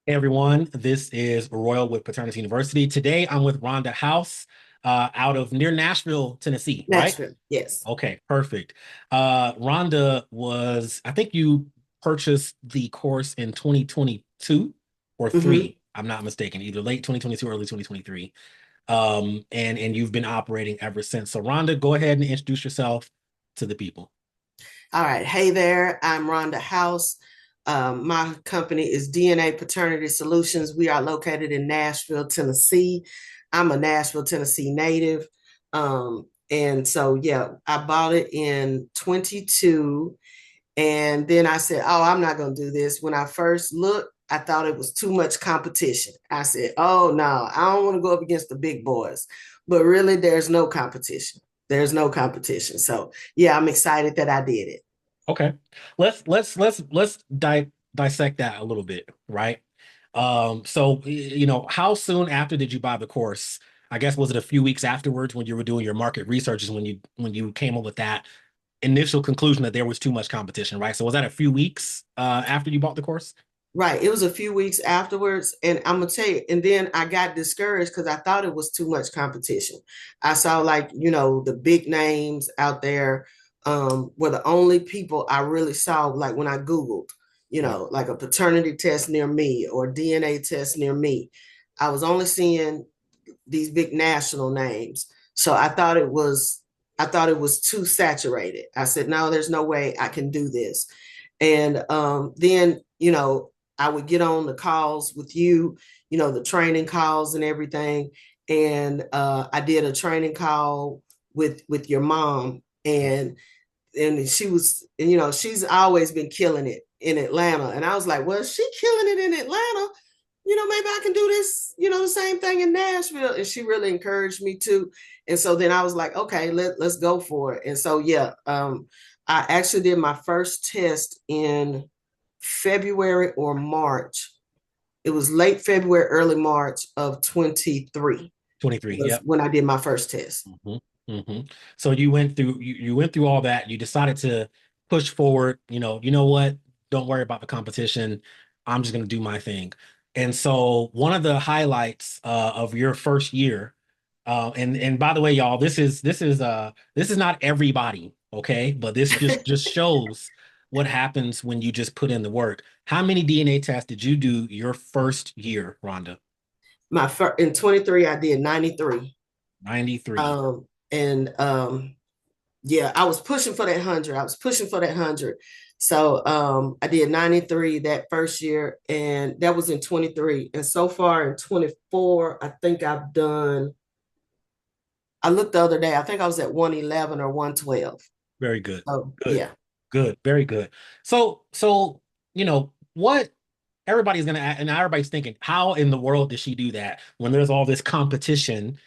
Hey everyone, this is Royal with Paternity University. Today I'm with Rhonda Howse out of near Nashville, Tennessee, right? Nashville, yes. Okay, perfect. Rhonda I think you purchased the course in 2022 or hmm three, I'm not mistaken, either late 2022 or early 2023. And you've been operating ever since. So Rhonda, go ahead and introduce yourself to the people. All right. Hey there. I'm Rhonda Howse. My company is DNA Paternity Solutions. We are located in Nashville, Tennessee. I'm a Nashville, Tennessee native. And so, yeah, I bought it in 22. And then I said, oh, I'm not going to do this. When I first looked, I thought it was too much competition. I said, oh, no, I don't want to go up against the big boys. But really, there's no competition. There's no competition. So, yeah, I'm excited that I did it. Okay. Let's dissect that a little bit, right? How soon after did you buy the course? I guess was it a few weeks afterwards when you were doing your market research is when you came up with that initial conclusion that there was too much competition, right? So was that a few weeks after you bought the course? Right. It was a few weeks afterwards. And I'm going to tell you, and then I got discouraged because I thought it was too much competition. I saw, like, the big names out there were the only people I really saw, like when I Googled, Yeah. like a paternity test near me or DNA test near me. I was only seeing these big national names. So I thought it was too saturated. I said, no, there's no way I can do this. And then, I would get on the calls with you, the training calls and everything. And I did a training call with your mom, and she was, she's always been killing it in Atlanta. And I was like, well, she killing it in Atlanta. Maybe I can do this, the same thing in Nashville. And she really encouraged me to. And so then I was like, okay, let's go for it. And so, yeah, I actually did my first test in February or March. It was late February, early March of 23 23. was Yep. when I did my first test. hmm hmm So you went through all that. You decided to push forward. You know what? Don't worry about the competition. I'm just gonna do my thing. And so one of the highlights of your first year, and by the way, y'all, this is not everybody, okay? But this just shows what happens when you just put in the work. How many DNA tests did you do your first year, Rhonda? My in 23, I did 93. 93. And yeah, I was pushing for that 100. I was pushing for that 100. So I did 93 that first year, and that was in 23. And so far in 24, I think I looked the other day, I think I was at 111 or 112. Very good. So Good. yeah. Good. Very good. So, what everybody's gonna and everybody's thinking, how in the world did she do that when there's all this competition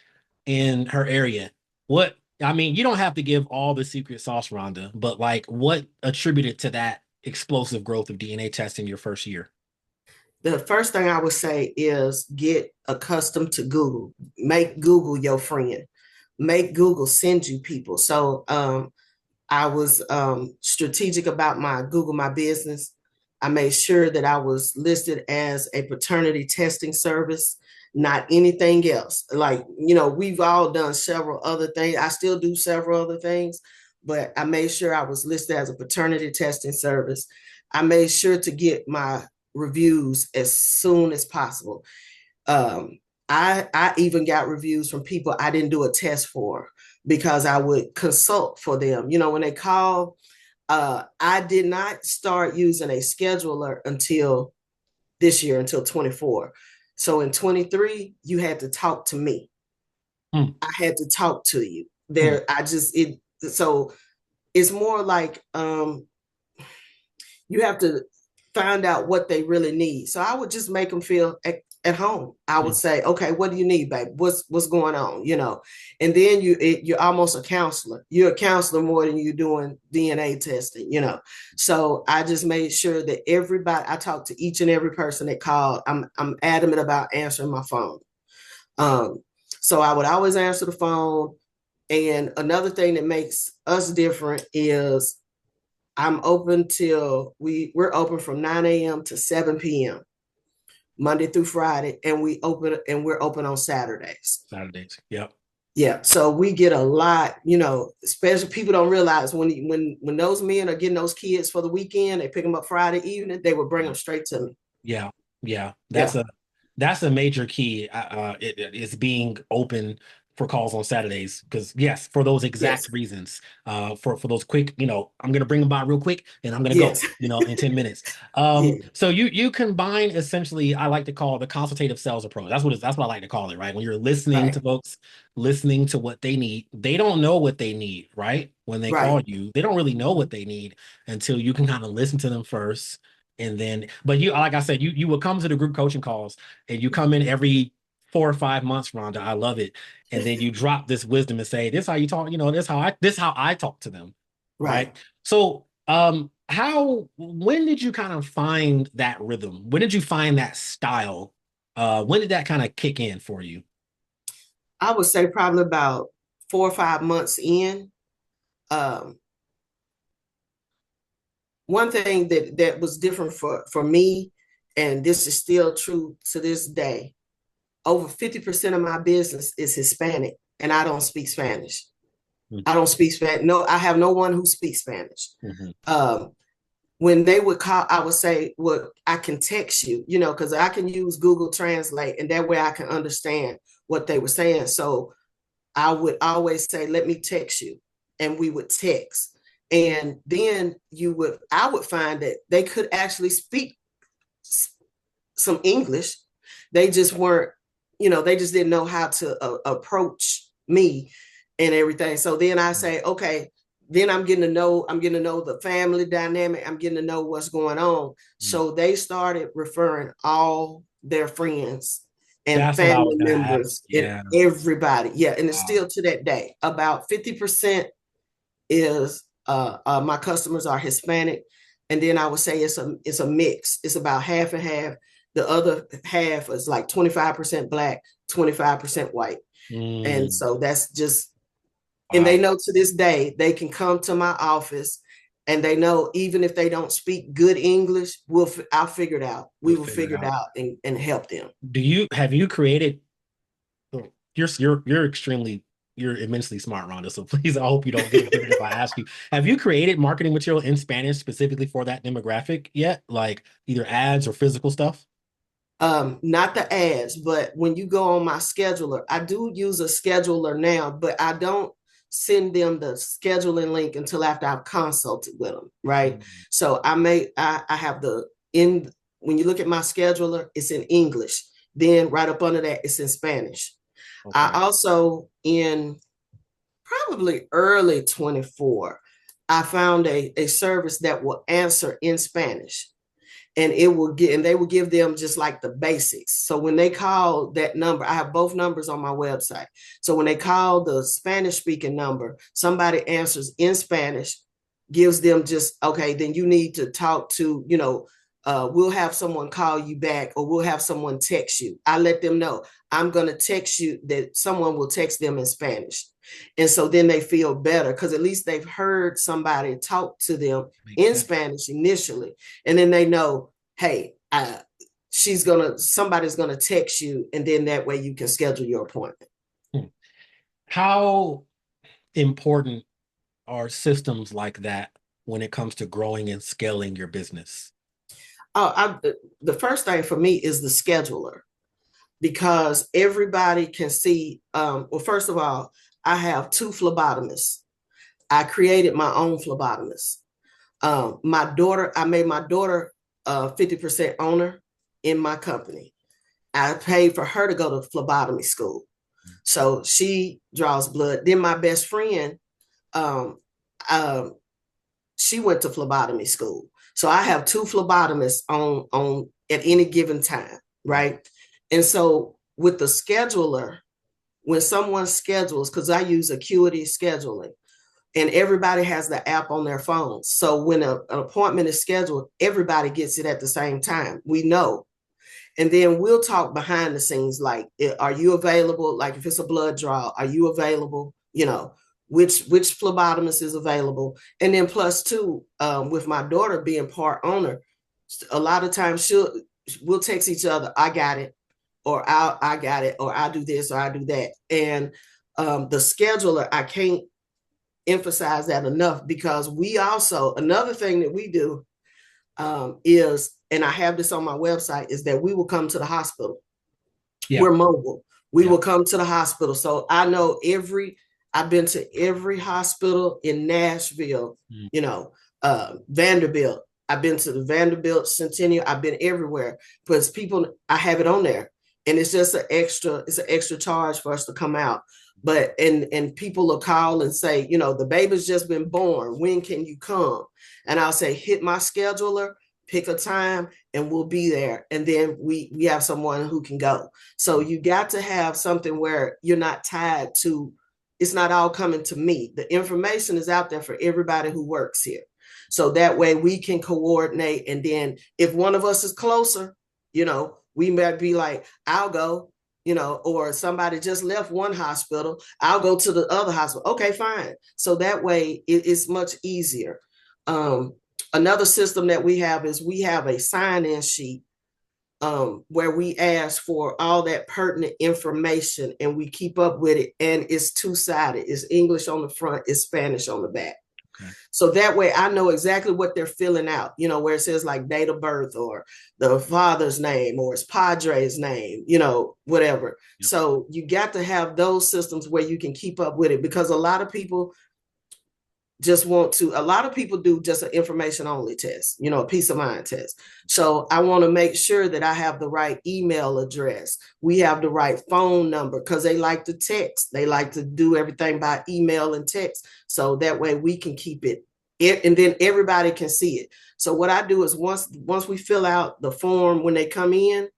in her area? What I mean, you don't have to give all the secret sauce, Rhonda, but like what attributed to that explosive growth of DNA testing your first year? The first thing I would say is get accustomed to Google. Make Google your friend. Make Google send you people. So I was strategic about my Google My Business. I made sure that I was listed as a paternity testing service, not anything else. Like, we've all done several other things. I still do several other things, but I made sure I was listed as a paternity testing service. I made sure to get my reviews as soon as possible. I even got reviews from people I didn't do a test for because I would consult for them. When they call, I did not start using a scheduler until this year, until 24. So in 23, you had to talk to me. Hmm, I had to talk to you. hmm. There, I just it so it's more like you have to find out what they really need. So I would just make them feel at home. I would Hmm. say, okay, what do you need, babe? What's going on? And then you're almost a counselor. You're a counselor more than you're doing DNA testing. So I just made sure that everybody, I talked to each and every person that called. I'm adamant about answering my phone. Um, so I would always answer the phone. And another thing that makes us different is I'm open till we're open from 9 a.m. to 7 p.m. Monday through Friday, and we're open on Saturdays. Saturdays. Yep. Yeah, so we get a lot, especially people don't realize when those men are getting those kids for the weekend, they pick them up Friday evening, they would bring them straight to me. Yeah. Yeah. Yeah. That's a major key. It's being open for calls on Saturdays because yes, for those exact Yes. reasons. For those quick, I'm gonna bring them by real quick and I'm gonna go, Yes. in 10 minutes. Yeah. So you combine essentially, I like to call the consultative sales approach. That's what I like to call it, right? When you're listening Right. to folks, listening to what they need. They don't know what they need, right? When they call Right. you, they don't really know what they need until you can kind of listen to them first. And then, but you, like I said, you will come to the group coaching calls and you come in every 4 or 5 months, Rhonda. I love it. And then you drop this wisdom and say, this is how you talk, this is how I talk to them. Right. Right. So when did you kind of find that rhythm? When did you find that style? When did that kind of kick in for you? I would say probably about 4 or 5 months in. Um, One thing that was different for me, and this is still true to this day, over 50% of my business is Hispanic, and I don't speak Spanish. I don't speak Spanish. No, I have no one who speaks Spanish. Mm-hmm. When they would call, I would say, well, I can text you, because I can use Google Translate, and that way I can understand what they were saying. So I would always say, let me text you. And we would text. And then I would find that they could actually speak some English. They just weren't, they just didn't know how to approach me and everything. So then I say, okay, then I'm getting to know the family dynamic. I'm getting to know what's going on. So they started referring all their friends and That's what I family was gonna ask. members and Yeah. everybody. Yeah. And it's Wow. still to that day. About 50% is my customers are Hispanic. And then I would say it's a mix. It's about half and half. The other half is like 25% black, 25% white. And Mm, so that's just, and they wow. know to this day, they can come to my office and they know even if they don't speak good English, I'll figure it out. We You'll will figure it figure it out. out and help them. Have you created you're extremely you're immensely smart, Rhonda. So please, I hope you don't get offended if I ask you. Have you created marketing material in Spanish specifically for that demographic yet? Like either ads or physical stuff? Not the ads, but when you go on my scheduler, I do use a scheduler now, but I don't send them the scheduling link until after I've consulted with them, right? Mm, So I have in when you look at my scheduler, it's in English. Then right up under that, it's in Spanish. I okay. also in probably early 24, I found a service that will answer in Spanish and they will give them just like the basics. So when they call that number, I have both numbers on my website. So when they call the Spanish speaking number, somebody answers in Spanish, gives them just, okay, then you need to talk to, we'll have someone call you back or we'll have someone text you. I let them know I'm going to text you, that someone will text them in Spanish. And so then they feel better because at least they've heard somebody talk to them Makes in sense. Spanish initially. And then they know, hey, somebody's gonna text you, and then that way you can schedule your appointment. Hmm. How important are systems like that when it comes to growing and scaling your business? The first thing for me is the scheduler because everybody can see. Well, first of all, I have two phlebotomists. I created my own phlebotomist. I made my daughter 50% owner in my company. I paid for her to go to phlebotomy school. So she draws blood. Then my best friend, um, um, she went to phlebotomy school. So I have two phlebotomists on at any given time, right? And so with the scheduler, when someone schedules, because I use Acuity scheduling, and everybody has the app on their phones. So when an appointment is scheduled, everybody gets it at the same time. We know. And then we'll talk behind the scenes, like, are you available? Like if it's a blood draw, are you available? Which phlebotomist is available. And then plus two, with my daughter being part owner, a lot of times we'll text each other, I got it, or I got it, or I do this, or I do that. And the scheduler, I can't emphasize that enough, because we also, another thing that we do is, and I have this on my website, is that we will come to the hospital. Yeah. We're mobile. We Yeah. will come to the hospital. So I know I've been to every hospital in Nashville, Mm. Vanderbilt. I've been to the Vanderbilt Centennial. I've been everywhere, because people, I have it on there, and it's just it's an extra charge for us to come out. But and people will call and say, the baby's just been born. When can you come? And I'll say, hit my scheduler, pick a time, and we'll be there. And then we have someone who can go. So you got to have something where you're not tied to, it's not all coming to me. The information is out there for everybody who works here. So that way we can coordinate. And then if one of us is closer, we might be like, I'll go, or somebody just left one hospital, I'll go to the other hospital. Okay, fine. So that way it's much easier. Another system that we have is we have a sign-in sheet where we ask for all that pertinent information, and we keep up with it. And it's two-sided. It's English on the front, it's Spanish on the back. Okay. So that way I know exactly what they're filling out, where it says like date of birth or the father's name or his padre's name, whatever. Yep. So you got to have those systems where you can keep up with it, because a lot of people do just an information only test, a peace of mind test. So I want to make sure that I have the right email address. We have the right phone number, because they like to text. They like to do everything by email and text. So that way we can keep it, and then everybody can see it. So what I do is once we fill out the form, when they come in,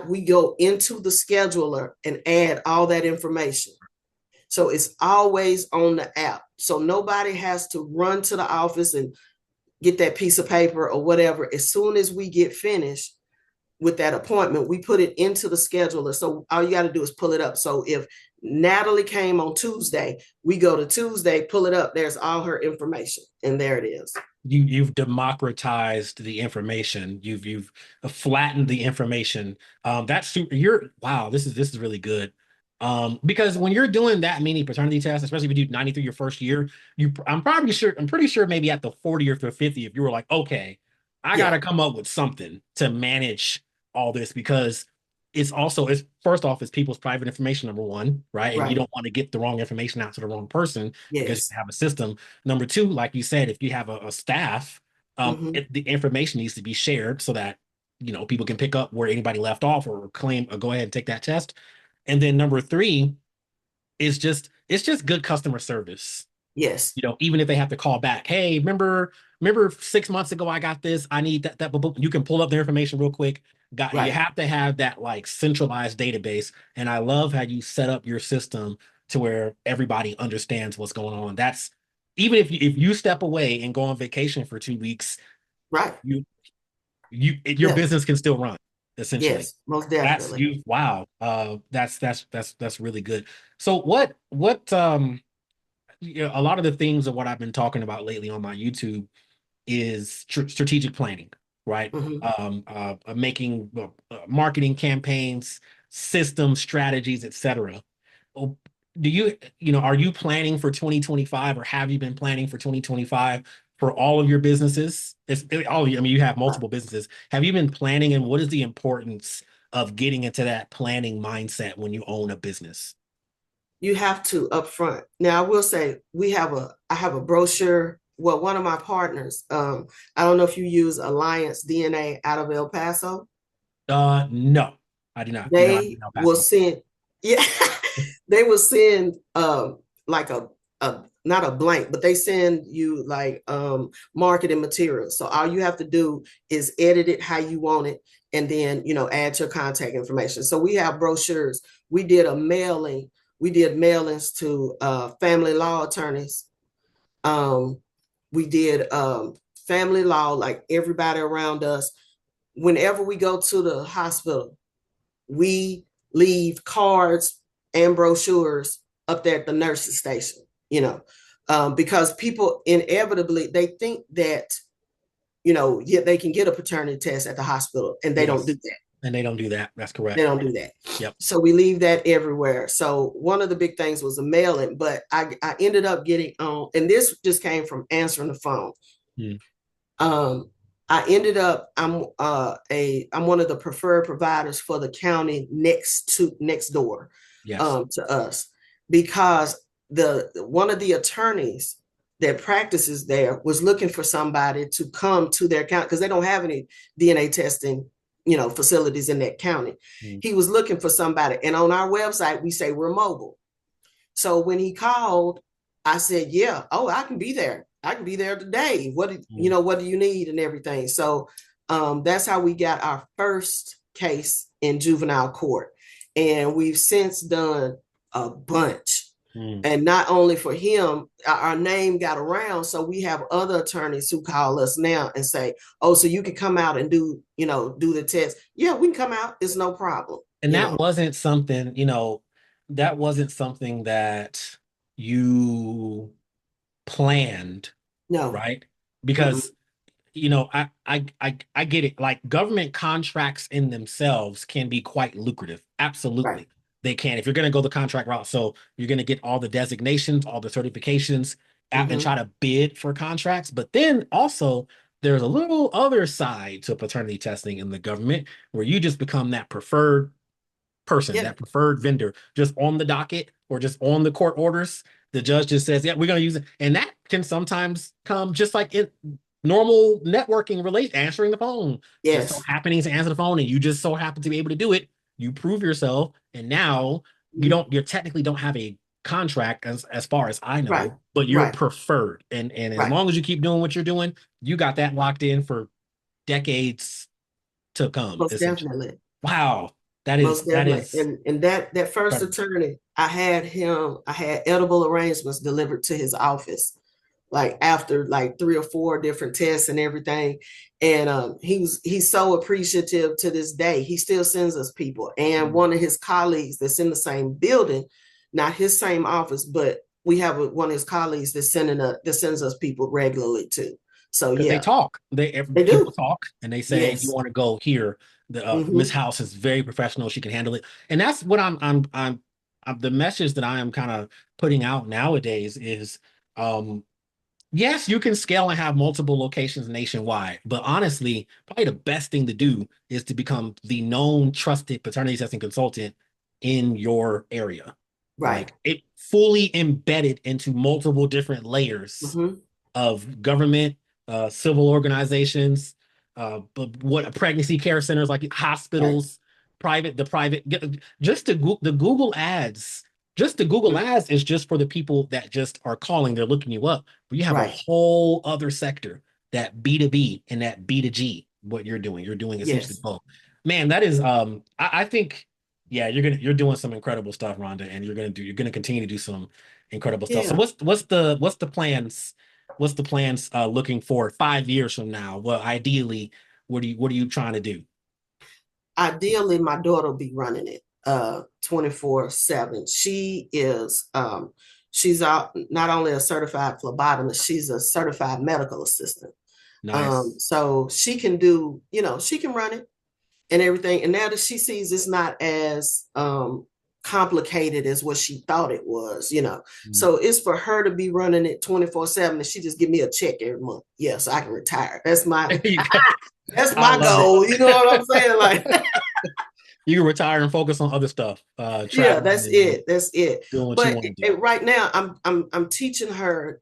we go into the scheduler and add all that information. So it's always on the app. So nobody has to run to the office and get that piece of paper or whatever. As soon as we get finished with that appointment, we put it into the scheduler. So all you got to do is pull it up. So if Natalie came on Tuesday, we go to Tuesday, pull it up. There's all her information, and there it is. You've democratized the information. You've flattened the information. That's super. Wow. This is really good. Because when you're doing that many paternity tests, especially if you do 90 through your first year, I'm pretty sure maybe at the 40th or 50th, you were like, okay, I got Yeah. to come up with something to manage all this, because it's first off, it's people's private information, number one, right? And you Right. don't want to get the wrong information out to the wrong person because Yes. you have a system. Number two, like you said, if you have a staff, Mm-hmm. the information needs to be shared so that people can pick up where anybody left off or claim or go ahead and take that test. And then number three is it's just good customer service. Yes. Even if they have to call back, hey, remember 6 months ago I got this. I need that boom, you can pull up the information real quick. You Right. have to have that like centralized database. And I love how you set up your system to where everybody understands what's going on. That's even if you step away and go on vacation for 2 weeks, Right. your Yes. business can still run, essentially. Yes. Most That's definitely. you. Wow. That's really good. So a lot of the things of what I've been talking about lately on my YouTube is strategic planning, right? Mm-hmm. Making marketing campaigns, systems, strategies, etc. Oh, are you planning for 2025, or have you been planning for 2025 for all of your businesses? All of you, I mean, you have multiple businesses. Have you been planning, and what is the importance of getting into that planning mindset when you own a business? You have to upfront. Now, I will say I have a brochure. Well, one of my partners, I don't know if you use Alliance DNA out of El Paso. No, I do not. No, I do They not pass will on. send, yeah, they will send like not a blank, but they send you like marketing materials. So all you have to do is edit it how you want it, and then add your contact information. So we have brochures. We did a mailing. We did mailings to family law attorneys. We did family law, like everybody around us. Whenever we go to the hospital, we leave cards and brochures up there at the nurse's station, because people inevitably, they think that yet they can get a paternity test at the hospital, and they don't do Yes. that. And they don't do that. That's They correct. don't do that. Yep. So we leave that everywhere. So one of the big things was a mailing, but I ended up getting on, and this just came from answering the phone. Mm. Um, I ended up I'm one of the preferred providers for the county next door Yes. to us, because the one of the attorneys that practices there was looking for somebody to come to their county, because they don't have any DNA testing facilities in that county. Mm. He was looking for somebody, and on our website we say we're mobile. So when he called, I said, yeah, oh, I can be there. I can be there today. Mm. What do you need and everything? So that's how we got our first case in juvenile court. And we've since done a bunch. Mm. And not only for him, our name got around. So we have other attorneys who call us now and say, oh, so you can come out and do the test. Yeah, we can come out. It's no problem. And that wasn't something, that wasn't something that you planned, No. right? Mm-mm. Because I get it. Like government contracts in themselves can be quite lucrative. Right. Absolutely. They can. If you're going to go the contract route, so you're going to get all the designations, all the certifications, and Mm-hmm. try to bid for contracts. But then also, there's a little other side to paternity testing in the government where you just become that preferred person, Yeah. that preferred vendor, just on the docket or just on the court orders. The judge just says, yeah, we're going to use it. And that can sometimes come just like in normal networking relate, answering the phone. Just so Yes. happening to answer the phone and you just so happen to be able to do it. You prove yourself. And now you technically don't have a contract as far as I Right. know, but you're Right. preferred. And as Right. long as you keep doing what you're doing, you got that locked in for decades to come, Most essentially. definitely. Wow. That Most is that definitely. is And that first incredible. attorney, I had edible arrangements delivered to his office, like after like 3 or 4 different tests and everything. And he's so appreciative to this day. He still sends us people. And Mm. one of his colleagues that's in the same building, not his same office, but we have one of his colleagues that sends us people regularly too. So Because they yeah, talk. they People do. talk and they say you Yes. want to go here. The Miss Mm-hmm. House is very professional. She can handle it, and that's what I'm the message that I am kind of putting out nowadays is, um, yes, you can scale and have multiple locations nationwide, but honestly, probably the best thing to do is to become the known, trusted paternity testing consultant in your area. Right. Like it fully embedded into multiple different layers Mm-hmm. of government, civil organizations, but what pregnancy care centers like Right. hospitals, private, just the Google ads. Just the Google ads is just for the people that just are calling, they're looking you up. But you have a Right. whole other sector, that B2B and that B2G, what you're doing. You're doing essentially Yes. both. Man, that is I think yeah, you're doing some incredible stuff, Rhonda, and you're gonna continue to do some incredible stuff. So Yeah. what's the plans looking for 5 years from now? Well, ideally, what are you trying to do? Ideally, my daughter will be running it 24/7. She's out not only a certified phlebotomist, she's a certified medical assistant. Nice. So she can do, she can run it and everything. And now that she sees it's not as complicated as what she thought it was. Mm. So it's for her to be running it 24/7, and she just give me a check every month. Yeah, so I can retire. That's my You got- that's I my love it. goal. You know what I'm saying? Like, You can retire and focus on other stuff, yeah, traveling that's and it. That's it. doing what you But want to do. right now, I'm teaching her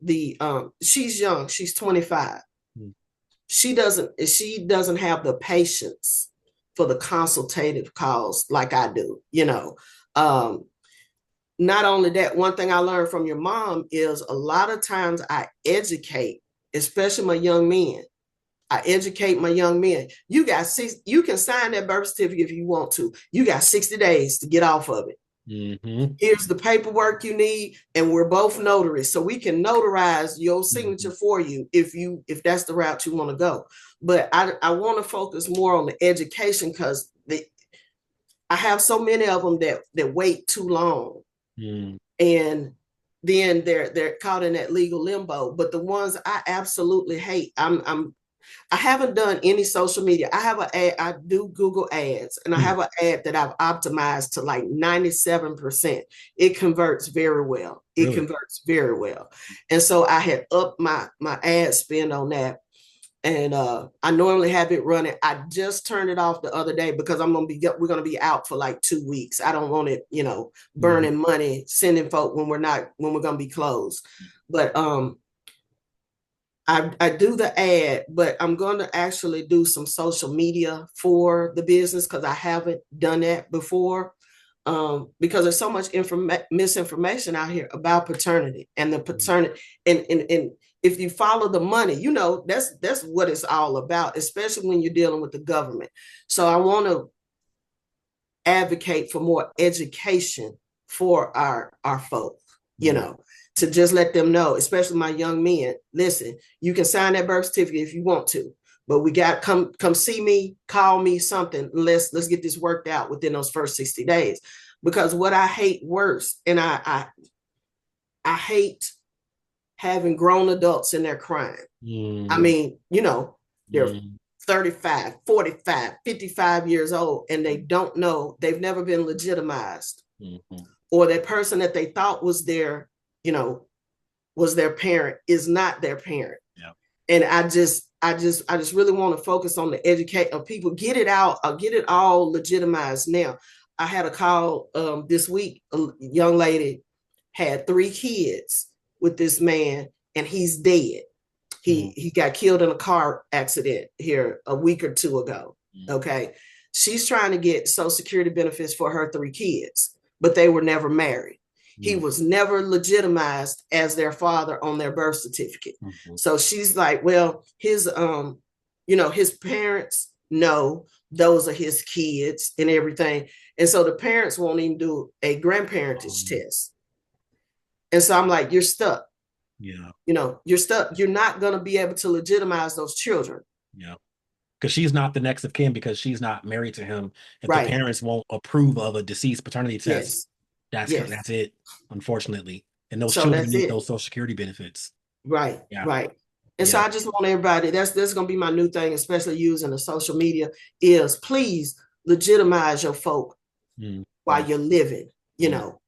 she's young. She's 25. Mm. She doesn't have the patience for the consultative calls like I do. Um, Not only that, one thing I learned from your mom is a lot of times I educate, especially my young men. I educate my young men. You can sign that birth certificate if you want to. You got 60 days to get off of it. Hmm. Here's the paperwork you need, and we're both notaries, so we can notarize your signature Hmm. for you if that's the route you want to go. But I want to focus more on the education, because I have so many of them that wait too long, Mm. and then they're caught in that legal limbo. But the ones I absolutely hate, I'm I haven't done any social media. I have an ad, I do Google ads, and I Mm, have an ad that I've optimized to like 97%. It converts very well. It really? converts very well. And so I had upped my ad spend on that. And I normally have it running. I just turned it off the other day because we're gonna be out for like 2 weeks. I don't want it, Mhm. burning money, sending folk when we're gonna be closed. But I do the ad, but I'm going to actually do some social media for the business because I haven't done that before. Because there's so much misinformation out here about paternity and the paternity, and if you follow the money, that's what it's all about, especially when you're dealing with the government. So I want to advocate for more education for our folk, you Mm, know, to just let them know, especially my young men, listen, you can sign that birth certificate if you want to, but we got come see me, call me something. Let's get this worked out within those first 60 days. Because what I hate worse, and I hate having grown adults in their crime. I mm, mean, they're mm, 35, 45, 55 years old, and they don't know, they've never been legitimized, mhm. or that person that they thought was you know, their parent is not their parent. Yeah. And I just really want to focus on the educate of people, get it out, get it all legitimized now. I had a call this week. A young lady had 3 kids with this man, and he's dead. Mm, He got killed in a car accident here a week or two ago. mm, Okay. She's trying to get Social Security benefits for her 3 kids, but they were never married. He mm, was never legitimized as their father on their birth certificate. mhm. So she's like, well, his parents know those are his kids and everything. And so the parents won't even do a grandparentage Um, test. And so I'm like, you're stuck. yeah. You're stuck. You're not going to be able to legitimize those children. Yeah. Because she's not the next of kin because she's not married to him. If the Right. parents won't approve of a deceased paternity test, Yes. that's Yes. it, unfortunately. And those So children that's need it. those social security benefits. Right. Yeah. Right. And so Yeah. I just want everybody, that's going to be my new thing, especially using the social media, is please legitimize your folk Mm, while mm, you're living, mm,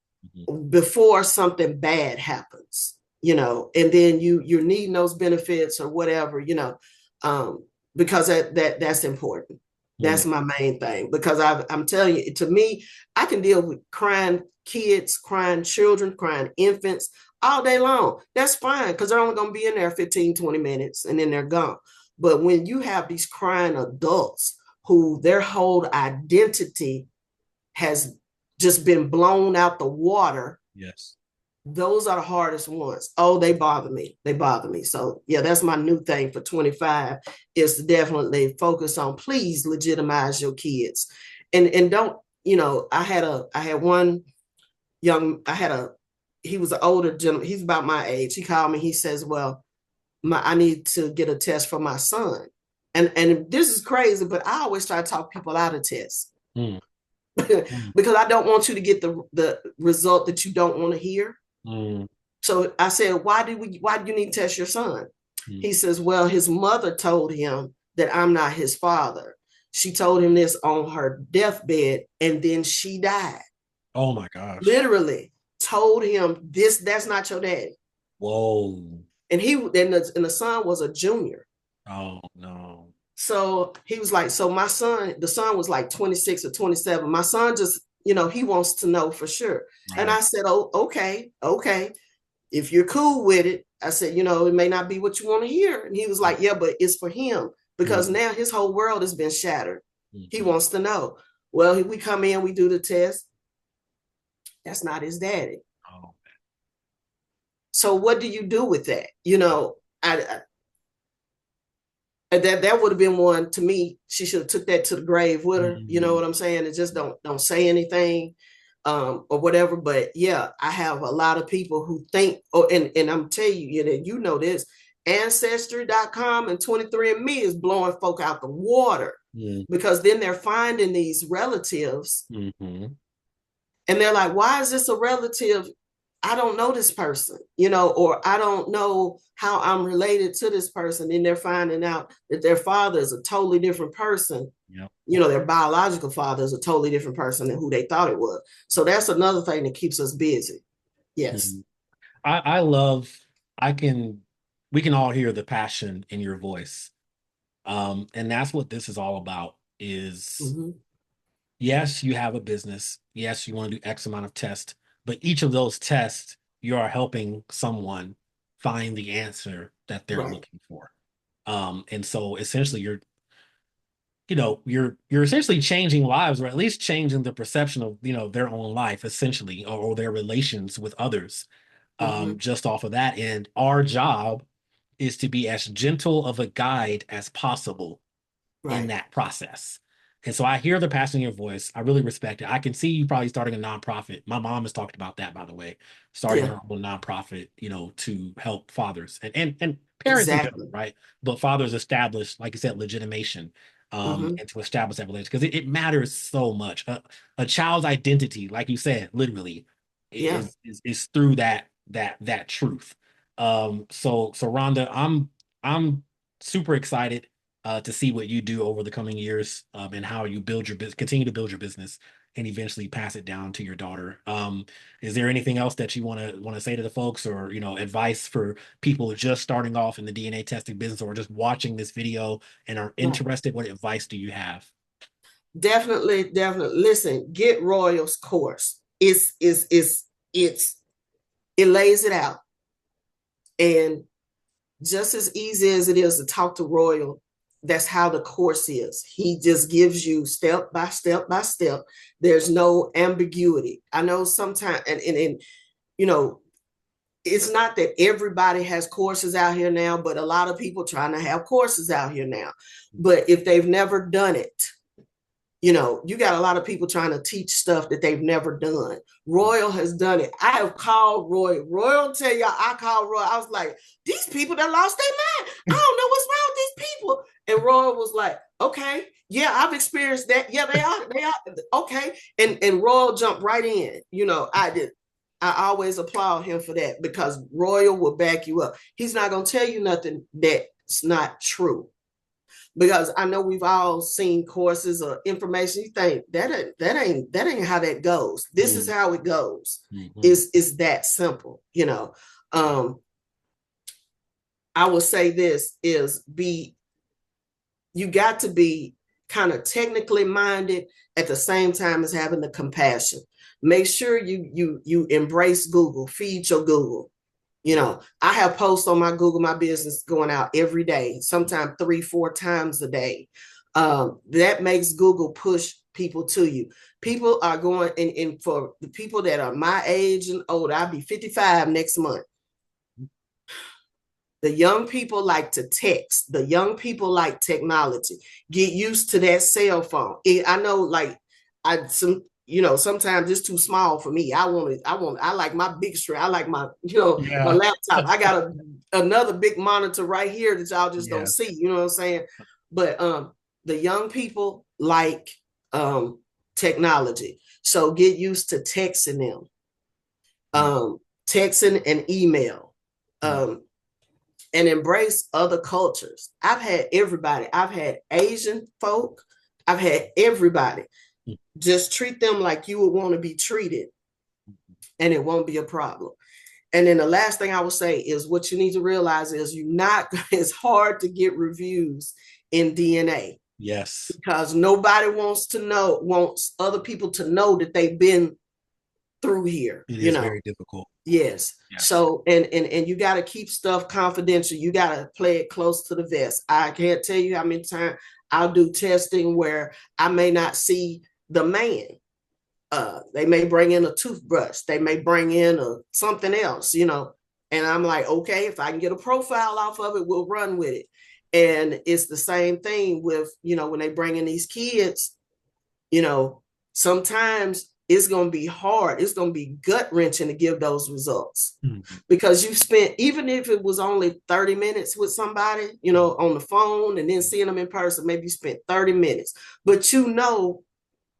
mhm, before something bad happens, and then you're needing those benefits or whatever, um, because that's important. mm, That's my main thing, because I'm telling you, to me, I can deal with crying kids, crying children, crying infants all day long. That's fine because they're only going to be in there 15, 20 minutes and then they're gone. But when you have these crying adults who their whole identity has just been blown out the water, yes. those are the hardest ones. Oh, they bother me. They bother me. So yeah, that's my new thing for 25, is to definitely focus on, please legitimize your kids. And don't, I had one I had a he was an older gentleman, he's about my age. He called me, he says, well, I need to get a test for my son. And this is crazy, but I always try to talk people out of tests. Mm, mm, Because I don't want you to get the result that you don't want to hear. mm, So I said, why do you need to test your son? mm. He says, well, his mother told him that I'm not his father. She told him this on her deathbed, and then she died. Oh my gosh. Literally told him this, that's not your daddy. Whoa. And the son was a junior. Oh no. So he was like, so the son was like 26 or 27. My son just, he wants to know for sure. And Right. I said, oh, okay, okay. If you're cool with it, I said, it may not be what you want to hear. And he was like, yeah, but it's for him, because Mm, now his whole world has been shattered. He mhm. wants to know. Well, we come in, we do the test. That's not his daddy. Oh, So what do you do with that? That would have been one, to me. She should have took that to the grave with her. You know mm, what I'm saying? And just don't say anything, or whatever. But yeah, I have a lot of people who think, oh, and I'm telling you, this Ancestry.com and 23andMe is blowing folk out the water, mm, because then they're finding these relatives mhm. and they're like, why is this a relative? I don't know this person, you know, or I don't know how I'm related to this person. And they're finding out that their father is a totally different person. Yep. You know, their biological father is a totally different person than who they thought it was. So that's another thing that keeps us busy. Yes. Mhm. I love, I can, we can all hear the passion in your voice. And that's what this is all about is, Mm-hmm. yes, you have a business. Yes, you want to do X amount of tests, but each of those tests, you are helping someone find the answer that they're Right. looking for. And so essentially you're essentially changing lives, or at least changing the perception of, their own life, essentially, or their relations with others, Mm-hmm. just off of that. And our job is to be as gentle of a guide as possible in Right. that process. And so I hear the passion in your voice. I really respect it. I can see you probably starting a nonprofit. My mom has talked about that, by the way, starting Yeah. her own nonprofit, to help fathers and parents in general, Exactly. right? But fathers establish, like you said, legitimation, Mm-hmm. and to establish that relationship, because it matters so much. A child's identity, like you said, literally Yeah. is through that truth. So Rhonda, I'm super excited to see what you do over the coming years, and how you build your business, continue to build your business, and eventually pass it down to your daughter. Is there anything else that you want to say to the folks, or advice for people just starting off in the DNA testing business, or just watching this video and are Right. interested? What advice do you have? Definitely, definitely. Listen, get Royal's course. It's it lays it out. And just as easy as it is to talk to Royal, that's how the course is. He just gives you step by step by step. There's no ambiguity. I know sometimes, and you know, it's not that everybody has courses out here now, but a lot of people trying to have courses out here now. But if they've never done it, you got a lot of people trying to teach stuff that they've never done. Royal has done it. I have called Royal. Royal tell y'all, I called Royal. I was like, these people that lost their mind. I don't know what's wrong with these people. And Royal was like, okay, yeah, I've experienced that. Yeah, they are okay. And Royal jumped right in. I did. I always applaud him for that, because Royal will back you up. He's not gonna tell you nothing that's not true, because I know we've all seen courses or information. You think that ain't how that goes. This is Mm-hmm. how it goes. Mm-hmm. Is that simple? I will say this is be you got to be kind of technically minded at the same time as having the compassion. Make sure you embrace Google, feed your Google. I have posts on my Google My Business going out every day, sometimes 3-4 times a day. That makes Google push people to you. People are going, and for the people that are my age and older, I'll be 55 next month. The young people like to text. The young people like technology. Get used to that cell phone. I know, like, sometimes it's too small for me. I like my big screen. I like my Yeah. laptop. I got another big monitor right here that y'all just don't Yeah. see. You know what I'm saying? But the young people like technology. So get used to texting them. Texting and email. Um, and embrace other cultures. I've had everybody. I've had Asian folk. I've had everybody. Just treat them like you would want to be treated, and it won't be a problem. And then the last thing I would say is, what you need to realize is it's hard to get reviews in DNA, Yes. because nobody wants other people to know that they've been through here, It is very difficult. Yes. Yes. So and you got to keep stuff confidential. You got to play it close to the vest. I can't tell you how many times I'll do testing where I may not see the man. They may bring in a toothbrush. They may bring in something else. And I'm like, okay, if I can get a profile off of it, we'll run with it. And it's the same thing with, when they bring in these kids, sometimes it's going to be hard. It's going to be gut wrenching to give those results, Mm-hmm. because you've spent, even if it was only 30 minutes with somebody, on the phone, and then seeing them in person, maybe you spent 30 minutes, but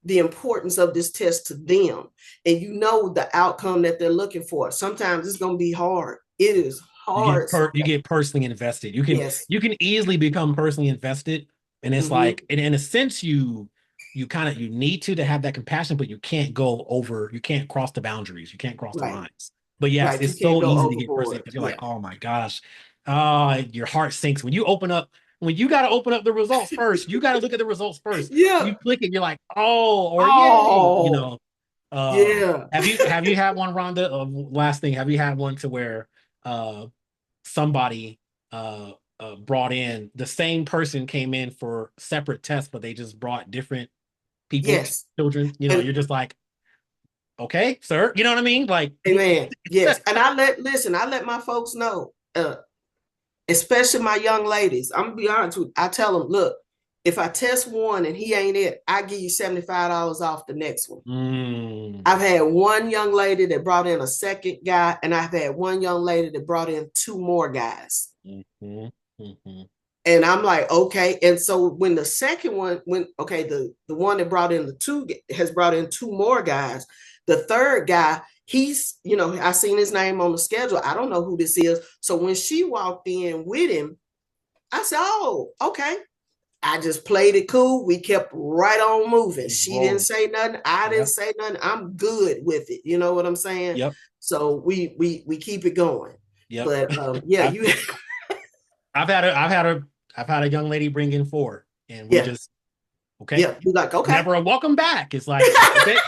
the importance of this test to them, and you know the outcome that they're looking for. Sometimes it's going to be hard. It is hard. You get personally invested. Yes. You can easily become personally invested, and it's Mm-hmm. like, and in a sense, you kind of you need to have that compassion, but you can't go over. You can't cross the boundaries. You can't cross the Right. lines. But yes, Right. You it's can't so go easy to get personally overboard. because you're like, Yeah. oh my gosh, your heart sinks when you open up. When you got to open up the results first, you got to look at the results first. Yeah. You click it, you're like, oh, or yay, you Oh, know. yeah. Have you had one, Rhonda? Last thing, have you had one to where uh somebody brought in the same person came in for separate tests, but they just brought different people, Yes. children? You know, And you're just like, okay, sir. You know what I mean? Like, amen. Yes. And I let my folks know, especially my young ladies. I'm gonna be honest with you. I tell them, look, if I test one and he ain't it, I give you $75 off the next one. mm, I've had one young lady that brought in a second guy, and I've had one young lady that brought in two more guys. mhm, mhm, And I'm like, okay. And so when the second one, the one that brought in the two has brought in two more guys. The third guy, he's, I seen his name on the schedule. I don't know who this is. So when she walked in with him, I said, oh, okay. I just played it cool. We kept right on moving. She didn't roll. say nothing. I didn't Yep, say nothing. I'm good with it. You know what I'm saying? yep, So we keep it going. yep. But yeah, I've you I've had a young lady bring in four, and we yeah, just okay, yeah. Be like, okay. never a welcome back. It's like okay,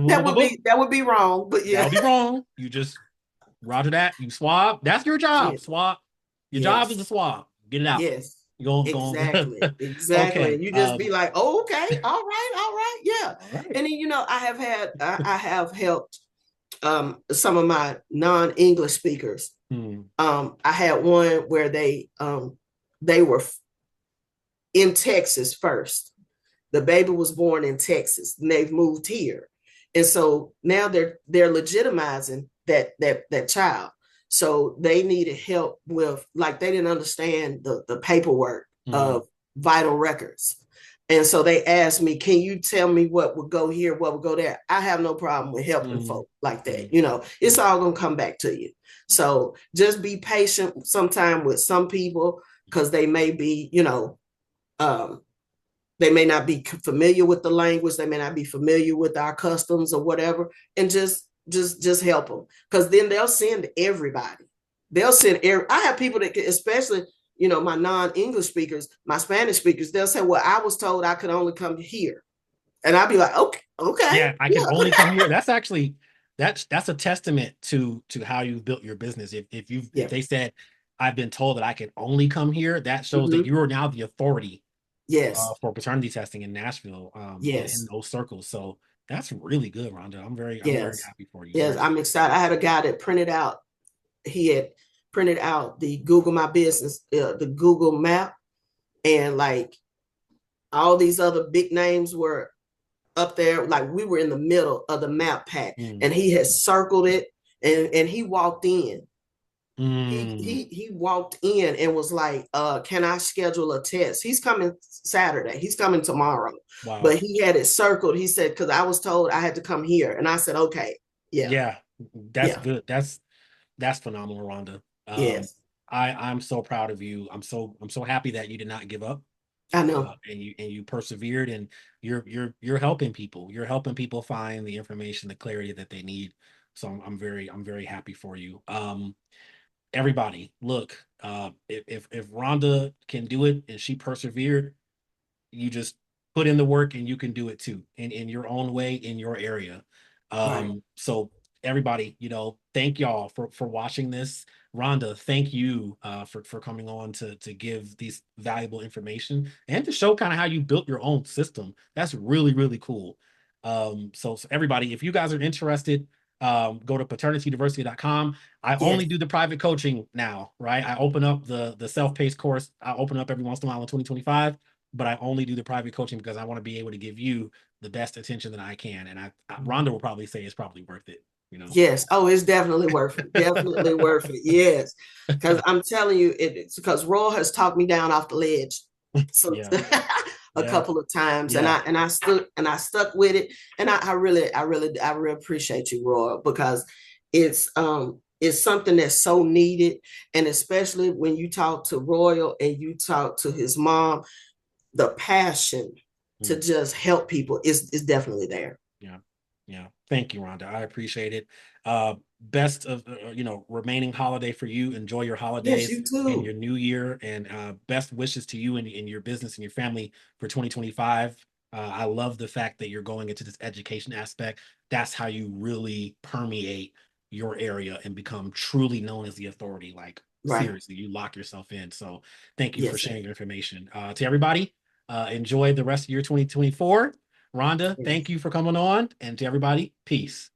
that would be that would be wrong, but that yeah. would be wrong. You just roger that. You swab. That's your job. Yeah. Swab. Your job is Yes. to swab. Get it out. Yes. You go. Exactly. Exactly. Okay. And you just be like, oh, okay, all right, yeah. All right. And then I have helped some of my non-English speakers. Hmm. I had one where they were in Texas first. The baby was born in Texas, and they've moved here, and so now they're legitimizing that child. So they needed help with, like, they didn't understand the paperwork Hmm. of vital records. And so they asked me, can you tell me what would go here, what would go there? I have no problem with helping Hmm. folk like that. Hmm. It's all going to come back to you. So just be patient sometime with some people, because they may be, um, they may not be familiar with the language. They may not be familiar with our customs or whatever. And just help them, because then they'll send everybody. I have people that especially, my non-English speakers, my Spanish speakers, they'll say, well, I was told I could only come here. And I'll be like, okay, okay. Yeah, I can Yeah. only come here. That's actually that's a testament to how you've built your business. If Yeah. they said I've been told that I can only come here, that shows that Mm-hmm. you are now the authority Yes. for paternity testing in Nashville, in Yes. those circles. So that's really good, Rhonda. I'm very Yes. happy for you. Yes. I'm excited. I had a guy that printed out, he had printed out the Google My Business, the Google map, and like all these other big names were up there. Like, we were in the middle of the map pack, Mm. and he had circled it, and he walked in. Mm. He walked in and was like, can I schedule a test? He's coming Saturday. He's coming tomorrow. Wow. But he had it circled. He said, because I was told I had to come here. And I said, okay, yeah, Yeah, that's yeah, good. That's phenomenal, Rhonda. yes. I'm so proud of you. I'm so happy that you did not give up, I know. and you persevered, and you're helping people. You're helping people find the information, the clarity that they need. So I'm very happy for you. Everybody, look, if Rhonda can do it and she persevered, you just put in the work and you can do it too, in your own way, in your area. Right. So everybody, thank y'all for watching this. Rhonda, thank you for coming on to give these valuable information and to show kind of how you built your own system. That's really, really cool. So everybody, if you guys are interested, go to paternityuniversity.com. I only Yes. do the private coaching now, right? I open up the self-paced course. I open up every once in a while in 2025, but I only do the private coaching because I want to be able to give you the best attention that I can. And Rhonda will probably say it's probably worth it, Yes. Oh, it's definitely worth it. Definitely worth it. Yes. Because I'm telling you, it's because Roy has talked me down off the ledge. So Yeah. a Yeah. couple of times, and Yeah. I stuck with it. And I really appreciate you, Roy, because it's something that's so needed. And especially when you talk to Royal and you talk to his mom, the passion to Mm. just help people is definitely there. Yeah. Yeah. Thank you, Rhonda. I appreciate it. Best of, remaining holiday for you. Enjoy your Yes, holidays you and too. your new year, and best wishes to you and your business and your family for 2025. I love the fact that you're going into this education aspect. That's how you really permeate your area and become truly known as the authority. Like, Right. seriously, you lock yourself in. So thank you for Yes, sir. sharing your information. To everybody, enjoy the rest of your 2024. Rhonda, thank Yes. you for coming on. And to everybody, peace.